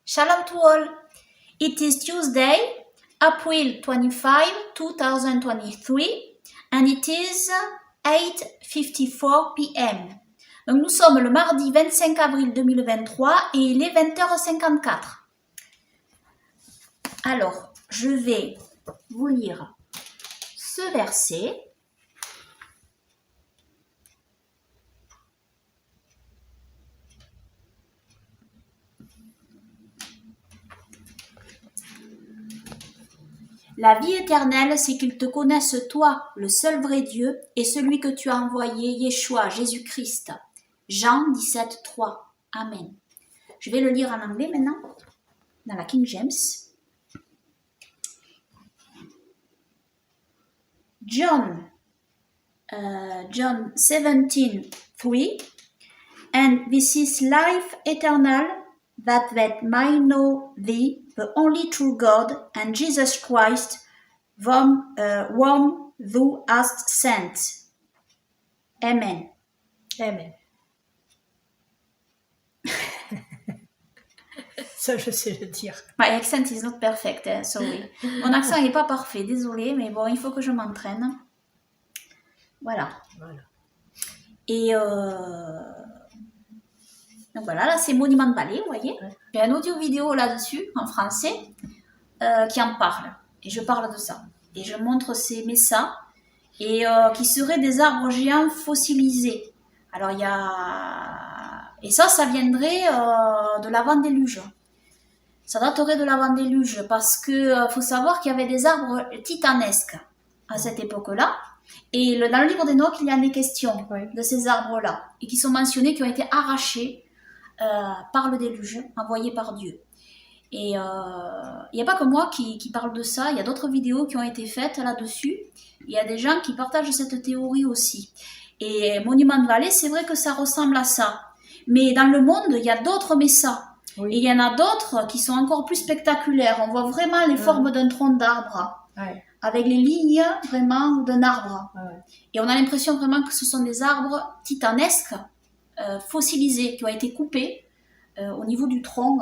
Shalom to all. It is Tuesday, April 25, 2023, and it is 8:54 p.m. Donc nous sommes le mardi 25 avril 2023 et il est 20h54. Alors, je vais vous lire ce verset. La vie éternelle, c'est qu'ils te connaissent toi, le seul vrai Dieu, et celui que tu as envoyé, Yeshua, Jésus-Christ. Jean 17, 3. Amen. Je vais le lire en anglais maintenant, dans la King James. John 17, 3. And this is life eternal, that they might know thee, the only true God, and Jesus Christ, whom thou hast sent. Amen. Amen. Ça, je sais le dire. My accent is not perfect, sorry. Mon accent n'est pas parfait, désolé, mais bon, il faut que je m'entraîne. Voilà. Et donc voilà, là c'est Monument Valley, vous voyez. J'ai un audio vidéo là-dessus, en français, qui en parle. Et je parle de ça. Et je montre ces messas, et qui seraient des arbres géants fossilisés. Alors il y a... Et ça viendrait de l'avant-déluge. Ça daterait de l'avant-déluge, parce que faut savoir qu'il y avait des arbres titanesques à cette époque-là. Et dans le livre d'Enoch, il y a des questions de ces arbres-là, et qui sont mentionnés, qui ont été arrachés par le déluge, envoyé par Dieu. Et il n'y a pas que moi qui parle de ça, il y a d'autres vidéos qui ont été faites là-dessus. Il y a des gens qui partagent cette théorie aussi. Et Monument Valley, c'est vrai que ça ressemble à ça. Mais dans le monde, il y a d'autres messas. Oui. Et il y en a d'autres qui sont encore plus spectaculaires. On voit vraiment les formes d'un tronc d'arbre, avec les lignes vraiment d'un arbre. Et on a l'impression vraiment que ce sont des arbres titanesques, fossilisés, qui ont été coupés au niveau du tronc,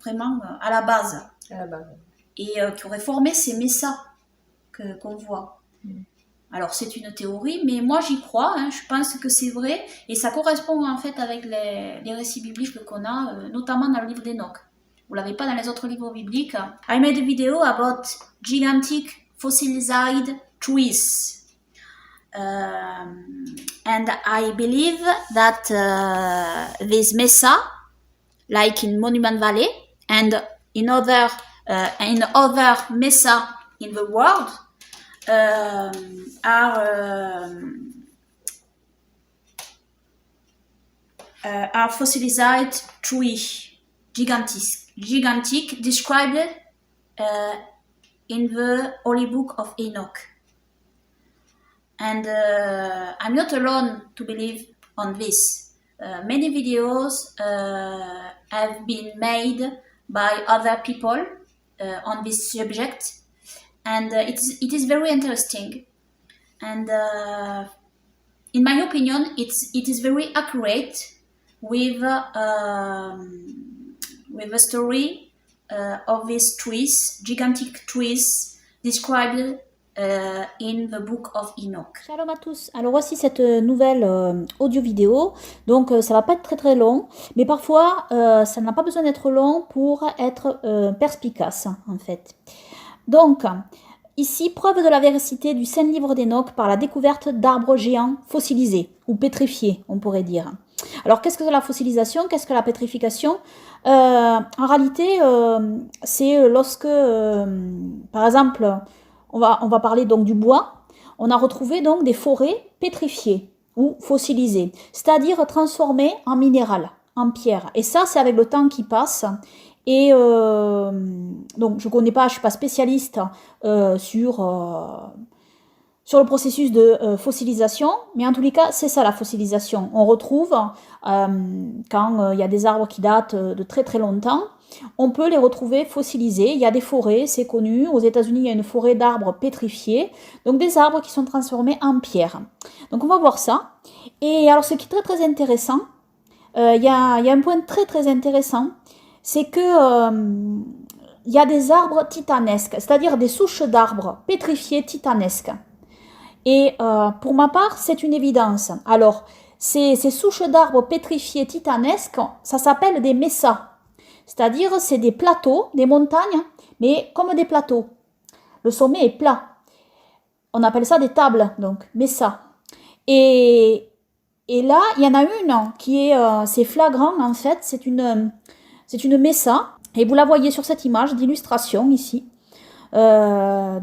vraiment à la base. Et qui auraient formé ces messas qu'on voit. Alors c'est une théorie, mais moi j'y crois, je pense que c'est vrai, et ça correspond en fait avec les récits bibliques qu'on a, notamment dans le livre d'Enoch. Vous l'avez pas dans les autres livres bibliques. I made a video about gigantic fossilized trees. And I believe that this mesa, like in Monument Valley and in other mesa in the world, are fossilized tree, gigantic, described in the Holy Book of Enoch. And I'm not alone to believe on this. Many videos have been made by other people on this subject, and it is very interesting. And in my opinion, it is very accurate with the story of these trees, gigantic trees described in the book of Enoch. Shalom à tous. Alors voici cette nouvelle audio-vidéo. Donc ça va pas être très très long, mais parfois ça n'a pas besoin d'être long pour être perspicace en fait. Donc ici, preuve de la véracité du Saint Livre d'Enoch par la découverte d'arbres géants fossilisés ou pétrifiés, on pourrait dire. Alors qu'est-ce que la fossilisation? Qu'est-ce que la pétrification? En réalité, c'est lorsque, par exemple, on va parler donc du bois. On a retrouvé donc des forêts pétrifiées ou fossilisées, c'est-à-dire transformées en minéral, en pierre. Et ça, c'est avec le temps qui passe. Et donc, je connais pas, je suis pas spécialiste sur le processus de fossilisation, mais en tous les cas, c'est ça la fossilisation. On retrouve, quand il y a des arbres qui datent de très très longtemps, on peut les retrouver fossilisés. Il y a des forêts, c'est connu. Aux États-Unis, il y a une forêt d'arbres pétrifiés. Donc des arbres qui sont transformés en pierre. Donc on va voir ça. Et alors ce qui est très très intéressant, il y a un point très très intéressant, c'est que il y a des arbres titanesques, c'est-à-dire des souches d'arbres pétrifiées titanesques. Et pour ma part, c'est une évidence. Alors, ces souches d'arbres pétrifiées titanesques, ça s'appelle des messas. C'est-à-dire, c'est des plateaux, des montagnes, mais comme des plateaux. Le sommet est plat. On appelle ça des tables, donc, messas. Et là, il y en a une qui est, c'est flagrant en fait, c'est une mesa, et vous la voyez sur cette image d'illustration ici. À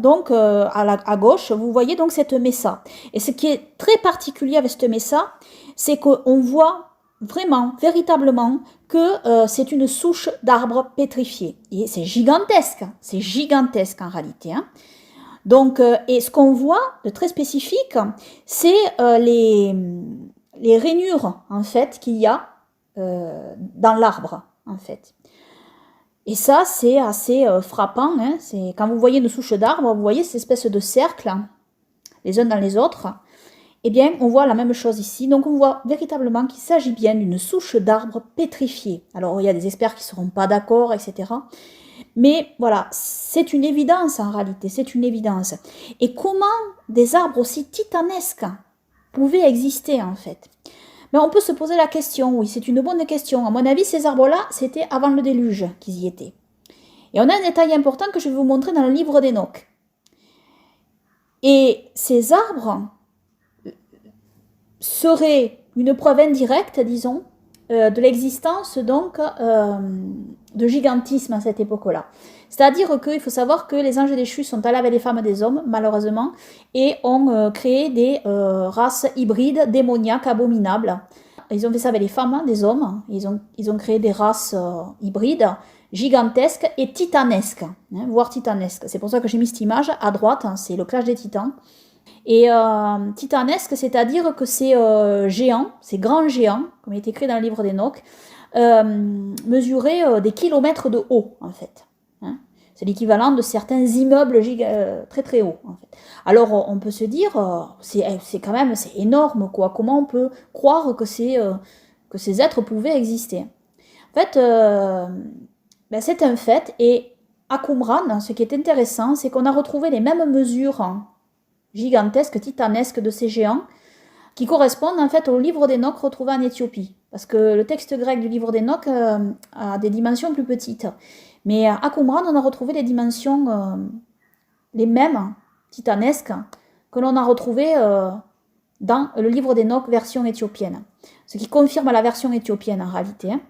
gauche, vous voyez donc cette mesa. Et ce qui est très particulier avec cette mesa, c'est qu'on voit vraiment, véritablement, que c'est une souche d'arbre pétrifié. Et c'est gigantesque en réalité. Hein. Donc, et ce qu'on voit de très spécifique, c'est les rainures en fait qu'il y a dans l'arbre en fait. Et ça, c'est assez frappant. Hein. C'est quand vous voyez une souche d'arbre, vous voyez cette espèce de cercle les uns dans les autres. Eh bien, on voit la même chose ici. Donc, on voit véritablement qu'il s'agit bien d'une souche d'arbre pétrifiée. Alors, il y a des experts qui ne seront pas d'accord, etc. Mais voilà, c'est une évidence en réalité, c'est une évidence. Et comment des arbres aussi titanesques pouvaient exister en fait? Mais on peut se poser la question, oui, c'est une bonne question. À mon avis, ces arbres-là, c'était avant le déluge qu'ils y étaient. Et on a un détail important que je vais vous montrer dans le livre d'Enoch. Et ces arbres seraient une preuve indirecte, disons, de l'existence donc de gigantisme à cette époque-là. C'est-à-dire qu'il faut savoir que les anges déchus sont allés avec les femmes des hommes, malheureusement, et ont créé des races hybrides, démoniaques, abominables. Ils ont fait ça avec les femmes des hommes, ils ont créé des races hybrides, gigantesques et titanesques, hein, voire titanesques. C'est pour ça que j'ai mis cette image à droite, hein, c'est le clash des titans. Et titanesque, c'est-à-dire que ces géants, ces grands géants, comme il est écrit dans le livre d'Enoch, mesuraient des kilomètres de haut, en fait. Hein. C'est l'équivalent de certains immeubles très très hauts, en fait. Alors, on peut se dire, c'est quand même, c'est énorme, quoi. Comment on peut croire que ces êtres pouvaient exister? En fait, ben, c'est un fait, et à Qumran, ce qui est intéressant, c'est qu'on a retrouvé les mêmes mesures gigantesques, titanesques de ces géants, qui correspondent en fait au livre d'Enoch retrouvé en Éthiopie. Parce que le texte grec du livre d'Enoch a des dimensions plus petites. Mais à Qumran, on a retrouvé les dimensions les mêmes, titanesques, que l'on a retrouvées dans le livre d'Enoch version éthiopienne. Ce qui confirme la version éthiopienne en réalité. Hein.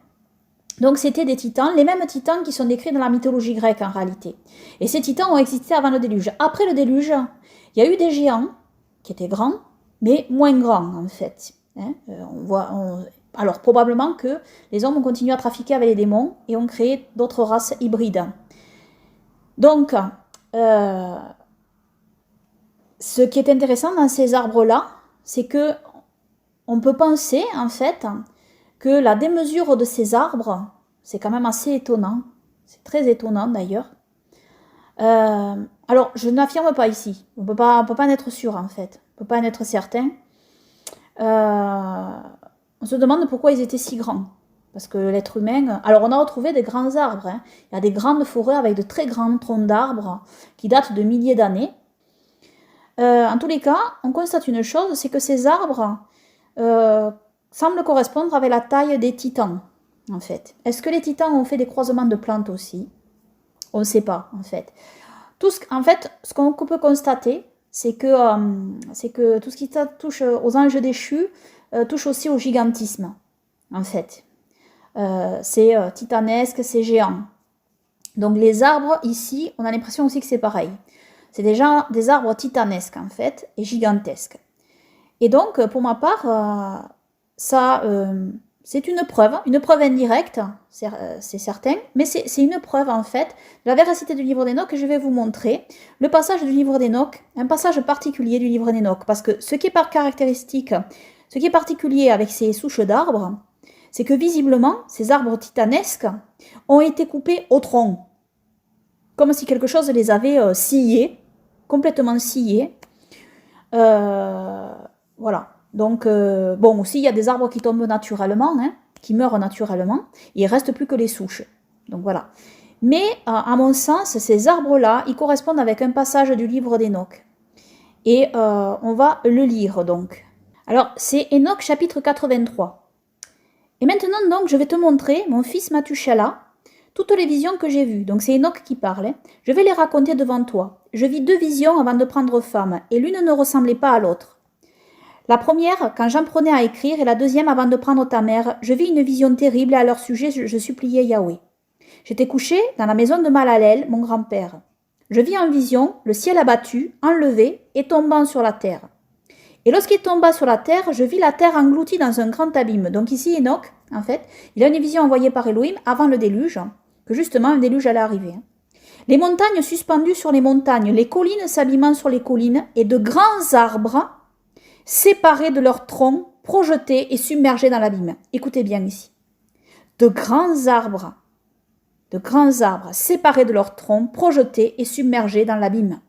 Donc c'était des titans, les mêmes titans qui sont décrits dans la mythologie grecque en réalité. Et ces titans ont existé avant le déluge. Après le déluge, il y a eu des géants qui étaient grands, mais moins grands en fait. Hein. Alors probablement que les hommes ont continué à trafiquer avec les démons et ont créé d'autres races hybrides. Donc, ce qui est intéressant dans ces arbres-là, c'est que on peut penser en fait que la démesure de ces arbres, c'est quand même assez étonnant. C'est très étonnant d'ailleurs. Alors, je n'affirme pas ici. On peut pas en être sûr, en fait. On peut pas en être certain. On se demande pourquoi ils étaient si grands. Parce que l'être humain... Alors, on a retrouvé des grands arbres. Hein. Il y a des grandes forêts avec de très grands troncs d'arbres qui datent de milliers d'années. En tous les cas, on constate une chose, c'est que ces arbres semblent correspondre avec la taille des titans, en fait. Est-ce que les titans ont fait des croisements de plantes aussi ? On ne sait pas, en fait. Ce qu'on peut constater, c'est que tout ce qui touche aux anges déchus touche aussi au gigantisme, en fait. C'est titanesque, c'est géant. Donc les arbres, ici, on a l'impression aussi que c'est pareil. C'est déjà des arbres titanesques, en fait, et gigantesques. Et donc, pour ma part, c'est une preuve indirecte, c'est certain, mais c'est une preuve en fait de la véracité du livre d'Enoch que je vais vous montrer. Le passage du livre d'Enoch, un passage particulier du livre d'Enoch, parce que ce qui est particulier avec ces souches d'arbres, c'est que visiblement, ces arbres titanesques ont été coupés au tronc, comme si quelque chose les avait sciés, complètement sciés. Voilà. Donc, bon, aussi, il y a des arbres qui tombent naturellement, hein, qui meurent naturellement, et il ne reste plus que les souches. Donc voilà. Mais à mon sens, ces arbres-là, ils correspondent avec un passage du livre d'Enoch. Et on va le lire donc. Alors, c'est Enoch chapitre 83. Et maintenant donc, je vais te montrer, mon fils Mathushala, toutes les visions que j'ai vues. Donc c'est Enoch qui parle. Je vais les raconter devant toi. Je vis 2 visions avant de prendre femme, et l'une ne ressemblait pas à l'autre. La première, quand j'en prenais à écrire, et la deuxième avant de prendre ta mère, je vis une vision terrible, et à leur sujet je suppliais Yahweh. J'étais couché dans la maison de Malalel, mon grand-père. Je vis en vision le ciel abattu, enlevé et tombant sur la terre. Et lorsqu'il tomba sur la terre, je vis la terre engloutie dans un grand abîme. Donc ici, Enoch, en fait, il a une vision envoyée par Elohim avant le déluge, que justement un déluge allait arriver. Les montagnes suspendues sur les montagnes, les collines s'abîmant sur les collines, et de grands arbres séparés de leurs troncs, projetés et submergés dans l'abîme. Écoutez bien ici. De grands arbres, séparés de leurs troncs, projetés et submergés dans l'abîme.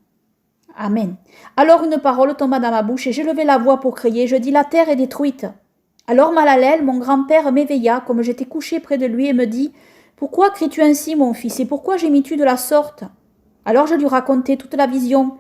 Amen. Alors une parole tomba dans ma bouche et j'ai levé la voix pour crier. Je dis, la terre est détruite. Alors Malalel, mon grand-père, m'éveilla, comme j'étais couché près de lui, et me dit, pourquoi cries-tu ainsi, mon fils, et pourquoi gémis-tu de la sorte? Alors je lui racontai toute la vision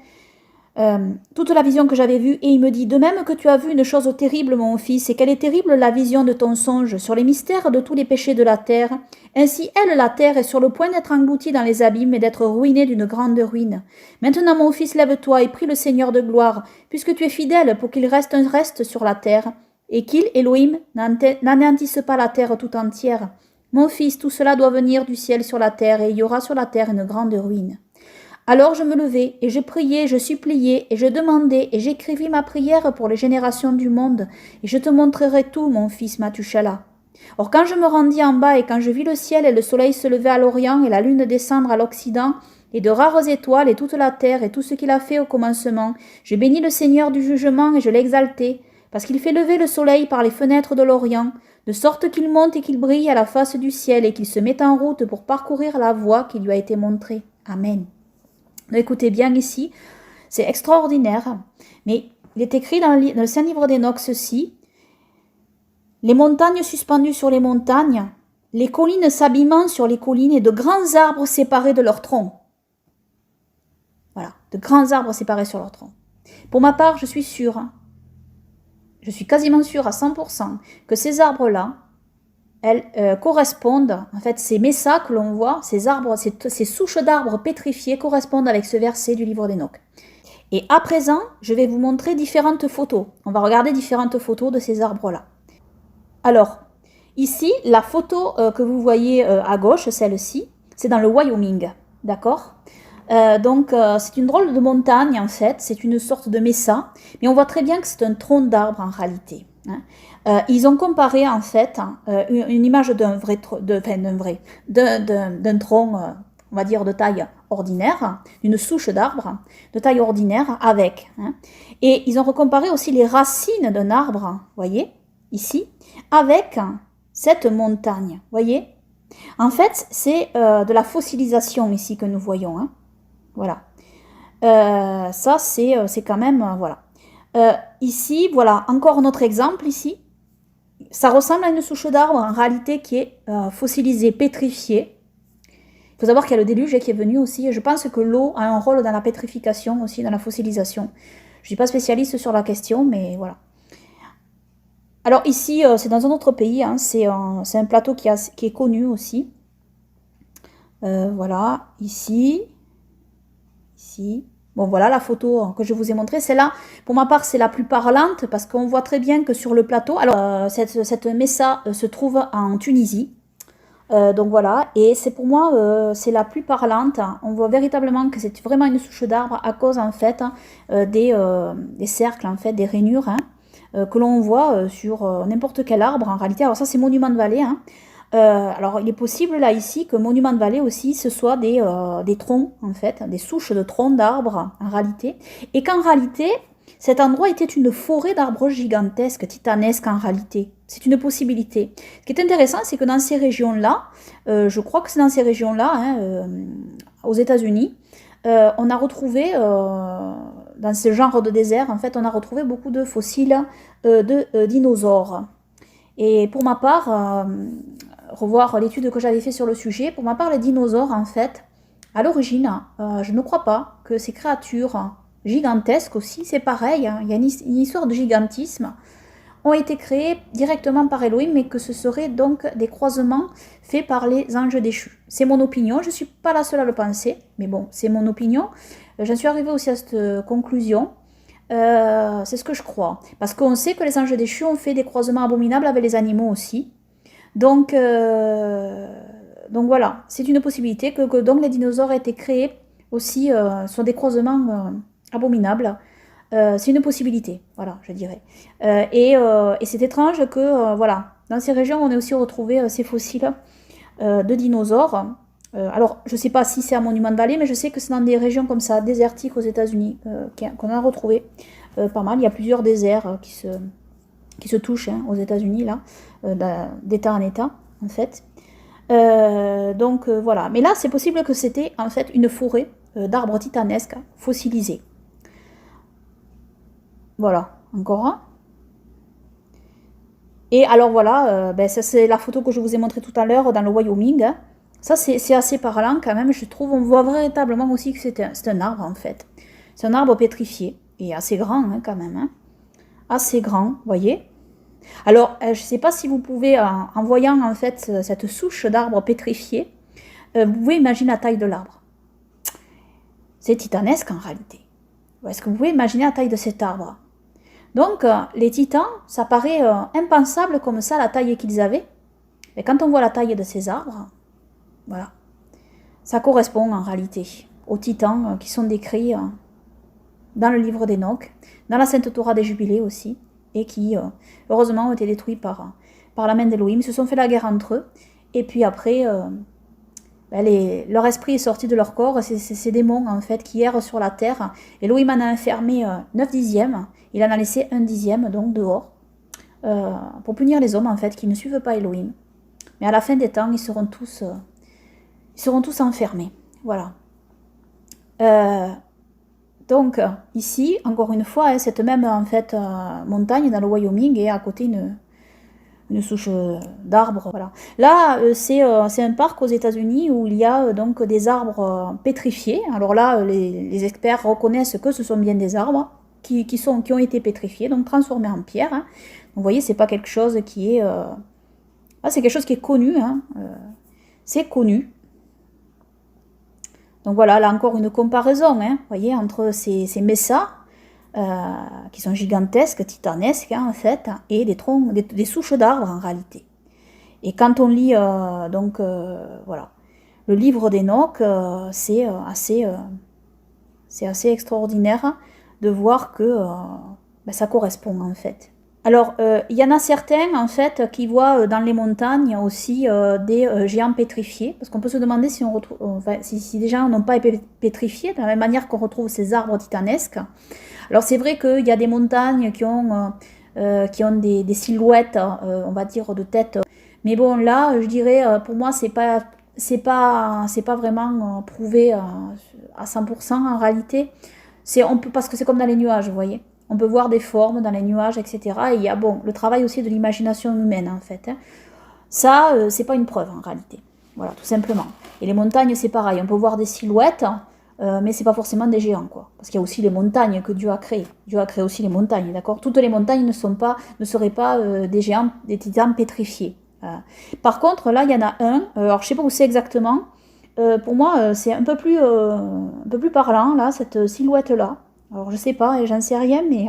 que j'avais vue, et il me dit, de même que tu as vu une chose terrible, mon fils, et quelle est terrible la vision de ton songe sur les mystères de tous les péchés de la terre, ainsi elle, la terre, est sur le point d'être engloutie dans les abîmes et d'être ruinée d'une grande ruine. Maintenant, mon fils, lève-toi et prie le Seigneur de gloire, puisque tu es fidèle pour qu'il reste un reste sur la terre, et qu'il, Elohim, n'anéantisse pas la terre tout entière. Mon fils, tout cela doit venir du ciel sur la terre, et il y aura sur la terre une grande ruine. Alors je me levai, et je priai, je suppliai, et je demandai, et j'écrivis ma prière pour les générations du monde, et je te montrerai tout, mon fils Mathushala. Or quand je me rendis en bas, et quand je vis le ciel et le soleil se lever à l'orient, et la lune descendre à l'occident, et de rares étoiles, et toute la terre, et tout ce qu'il a fait au commencement, je bénis le Seigneur du jugement, et je l'exaltai, parce qu'il fait lever le soleil par les fenêtres de l'orient, de sorte qu'il monte et qu'il brille à la face du ciel, et qu'il se met en route pour parcourir la voie qui lui a été montrée. Amen. Écoutez bien ici, c'est extraordinaire, mais il est écrit dans le Saint Livre d'Enoch ceci, les montagnes suspendues sur les montagnes, les collines s'abîmant sur les collines et de grands arbres séparés de leurs troncs. Voilà, de grands arbres séparés sur leurs troncs. Pour ma part, je suis sûre, je suis quasiment sûre à 100% que ces arbres-là, elles correspondent, en fait, ces messas que l'on voit, ces arbres, ces souches d'arbres pétrifiés correspondent avec ce verset du livre d'Enoch. Et à présent, je vais vous montrer différentes photos. On va regarder différentes photos de ces arbres-là. Alors, ici, la photo que vous voyez à gauche, celle-ci, c'est dans le Wyoming, d'accord? Donc, c'est une drôle de montagne, en fait, c'est une sorte de mesa, mais on voit très bien que c'est un tronc d'arbre en réalité. Hein. Ils ont comparé, en fait, une image d'un tronc, on va dire, de taille ordinaire, d'une souche d'arbre, de taille ordinaire, avec. Hein. Et ils ont recomparé aussi les racines d'un arbre, voyez, ici, avec cette montagne, voyez. En fait, c'est de la fossilisation ici que nous voyons, hein. Voilà. Ça, c'est quand même, voilà. Ici, voilà, encore un autre exemple ici. Ça ressemble à une souche d'arbre, en réalité, qui est fossilisée, pétrifiée. Il faut savoir qu'il y a le déluge qui est venu aussi. Je pense que l'eau a un rôle dans la pétrification aussi, dans la fossilisation. Je ne suis pas spécialiste sur la question, mais voilà. Alors ici, c'est dans un autre pays, hein, c'est un plateau qui est connu aussi. Voilà, ici. Bon, voilà la photo que je vous ai montrée. Celle-là, pour ma part, c'est la plus parlante parce qu'on voit très bien que sur le plateau, alors cette mesa se trouve en Tunisie. Donc voilà, et c'est pour moi, c'est la plus parlante. On voit véritablement que c'est vraiment une souche d'arbre à cause en fait des cercles, en fait, des rainures hein, que l'on voit sur n'importe quel arbre en réalité. Alors ça, c'est Monument de Vallée. Hein. Alors il est possible là ici que Monument de Vallée aussi ce soit des troncs en fait, des souches de troncs d'arbres en réalité, et qu'en réalité cet endroit était une forêt d'arbres gigantesques, titanesques en réalité. C'est une possibilité. Ce qui est intéressant, c'est que dans ces régions-là, je crois que c'est dans ces régions-là, hein, aux États-Unis, on a retrouvé dans ce genre de désert, en fait, on a retrouvé beaucoup de fossiles de dinosaures. Et pour ma part, revoir l'étude que j'avais fait sur le sujet. Pour ma part, les dinosaures, en fait, à l'origine, je ne crois pas que ces créatures gigantesques aussi, c'est pareil, hein, il y a une histoire de gigantisme, ont été créés directement par Elohim, mais que ce serait donc des croisements faits par les anges déchus. C'est mon opinion, je ne suis pas la seule à le penser, mais bon, c'est mon opinion. J'en suis arrivée aussi à cette conclusion. C'est ce que je crois. Parce qu'on sait que les anges déchus ont fait des croisements abominables avec les animaux aussi. Donc voilà, c'est une possibilité que donc les dinosaures aient été créés aussi sur des croisements abominables. C'est une possibilité, voilà, je dirais. Et c'est étrange que, voilà, dans ces régions, on ait aussi retrouvé ces fossiles de dinosaures. Alors, je ne sais pas si c'est à Monument Valley, mais je sais que c'est dans des régions comme ça, désertiques aux États-Unis, qu'on a retrouvé pas mal. Il y a plusieurs déserts qui se touchent aux États-Unis, là, d'état en état, en fait. Donc, voilà. Mais là, c'est possible que c'était, en fait, une forêt d'arbres titanesques fossilisés. Voilà, encore un. Et alors voilà, ça c'est la photo que je vous ai montrée tout à l'heure dans le Wyoming. Ça c'est assez parlant quand même, je trouve. On voit véritablement aussi que c'est un arbre en fait. C'est un arbre pétrifié et assez grand quand même. Hein. Assez grand, vous voyez. Alors je ne sais pas si vous pouvez, en voyant en fait cette souche d'arbre pétrifié, vous pouvez imaginer la taille de l'arbre. C'est titanesque en réalité. Est-ce que vous pouvez imaginer la taille de cet arbre? Donc, les titans, ça paraît impensable comme ça, la taille qu'ils avaient. Mais quand on voit la taille de ces arbres, voilà, ça correspond en réalité aux titans qui sont décrits dans le livre d'Enoch, dans la Sainte Torah des Jubilés aussi, et qui, heureusement, ont été détruits par la main d'Elohim. Ils se sont fait la guerre entre eux, et puis après, leur esprit est sorti de leur corps, c'est ces démons en fait qui errent sur la terre. Elohim en a enfermé 9 dixièmes, il en a laissé 1 dixième donc dehors, pour punir les hommes en fait qui ne suivent pas Elohim. Mais à la fin des temps, ils seront tous enfermés. Voilà. Donc ici, encore une fois, cette même en fait montagne dans le Wyoming est à côté une souche d'arbres. Voilà. Là, c'est un parc aux États-Unis où il y a donc des arbres pétrifiés. Alors là, les experts reconnaissent que ce sont bien des arbres qui ont été pétrifiés, donc transformés en pierre. Hein. Donc, vous voyez, c'est pas quelque chose qui est... c'est quelque chose qui est connu. Hein. C'est connu. Donc voilà, là encore une comparaison, hein, voyez, entre ces messas, qui sont gigantesques, titanesques en fait, et des troncs, des souches d'arbres en réalité. Et quand on lit voilà, le livre d'Enoch, c'est assez extraordinaire de voir que ça correspond en fait. Alors, il y en a certains en fait qui voient dans les montagnes aussi des géants pétrifiés, parce qu'on peut se demander si on retrouve, si des gens n'ont pas été pétrifiés, de la même manière qu'on retrouve ces arbres titanesques. Alors c'est vrai qu'il y a des montagnes qui ont des silhouettes, on va dire, de tête. Mais bon, là, je dirais, pour moi, c'est pas vraiment prouvé à 100% en réalité. Parce que c'est comme dans les nuages, vous voyez. On peut voir des formes dans les nuages, etc. Et il y a le travail aussi de l'imagination humaine, en fait. Hein. Ça, c'est pas une preuve, en réalité. Voilà, tout simplement. Et les montagnes, c'est pareil. On peut voir des silhouettes, mais c'est pas forcément des géants, quoi. Parce qu'il y a aussi les montagnes que Dieu a créées. Dieu a créé aussi les montagnes, d'accord? Toutes les montagnes ne seraient pas des géants, des titans pétrifiés. Par contre, là, il y en a un. Alors, je sais pas où c'est exactement. Pour moi, c'est un peu plus parlant, là, cette silhouette-là. Alors, je sais pas, et j'en sais rien, mais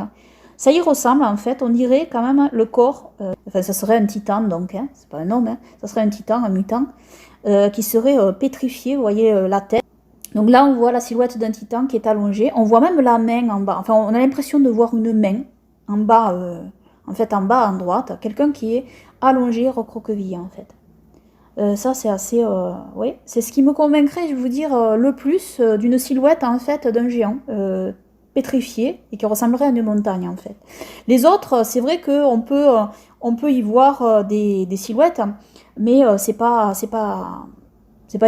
ça y ressemble, en fait. On dirait quand même le corps. Ça serait un titan, donc. Hein, c'est pas un homme, hein. Ça serait un titan, un mutant, qui serait pétrifié, vous voyez, la tête. Donc là, on voit la silhouette d'un titan qui est allongé. On voit même la main en bas. Enfin, on a l'impression de voir une main en bas, en bas à droite. Quelqu'un qui est allongé, recroquevillé, en fait. Ça, c'est assez... oui, c'est ce qui me convaincrait, je vais vous dire, le plus d'une silhouette, en fait, d'un géant pétrifié et qui ressemblerait à une montagne, en fait. Les autres, c'est vrai qu'on peut y voir des silhouettes, mais c'est pas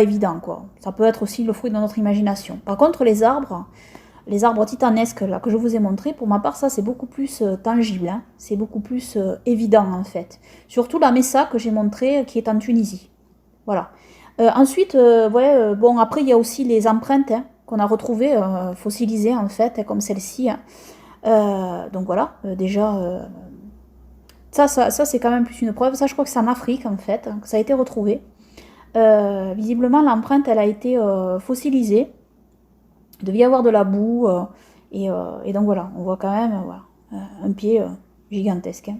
évident, quoi. Ça peut être aussi le fruit de notre imagination. Par contre, les arbres, les arbres titanesques là, que je vous ai montrés, pour ma part, ça c'est beaucoup plus tangible, hein. C'est beaucoup plus évident en fait. Surtout la Messa que j'ai montré qui est en Tunisie. Voilà. Ensuite, bon, après il y a aussi les empreintes hein, qu'on a retrouvées fossilisées en fait, comme celle-ci. Hein. Donc voilà, déjà, ça c'est quand même plus une preuve. Ça, je crois que c'est en Afrique en fait, que ça a été retrouvé. Visiblement, l'empreinte, elle a été fossilisée. Il devait y avoir de la boue, et donc voilà, on voit quand même voilà, un pied gigantesque.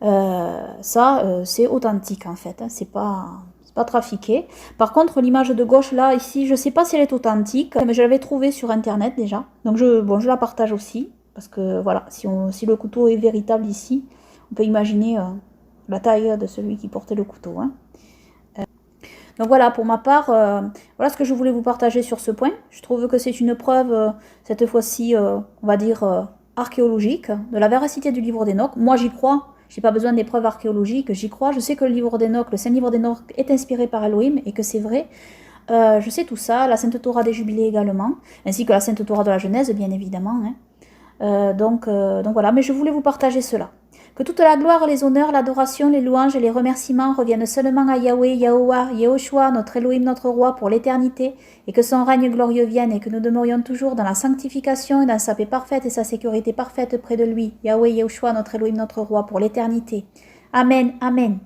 Hein. C'est authentique en fait, hein, c'est pas trafiqué. Par contre, l'image de gauche là, ici, je sais pas si elle est authentique, mais je l'avais trouvée sur internet déjà. Donc je la partage aussi, parce que voilà, si le couteau est véritable ici, on peut imaginer la taille de celui qui portait le couteau. Hein. Donc voilà, pour ma part, voilà ce que je voulais vous partager sur ce point. Je trouve que c'est une preuve, cette fois-ci, on va dire, archéologique, de la véracité du livre d'Enoch. Moi, j'y crois. Je n'ai pas besoin des preuves archéologiques, j'y crois. Je sais que le livre d'Enoch, le Saint-Livre d'Enoch, est inspiré par Elohim et que c'est vrai. Je sais tout ça, la Sainte Torah des Jubilés également, ainsi que la Sainte Torah de la Genèse, bien évidemment. Hein. Donc voilà, mais je voulais vous partager cela. Que toute la gloire, les honneurs, l'adoration, les louanges et les remerciements reviennent seulement à Yahweh, Yahoua, Yehoshua, notre Elohim, notre roi, pour l'éternité, et que son règne glorieux vienne, et que nous demeurions toujours dans la sanctification et dans sa paix parfaite et sa sécurité parfaite près de lui. Yahweh, Yehoshua, notre Elohim, notre roi, pour l'éternité. Amen, amen.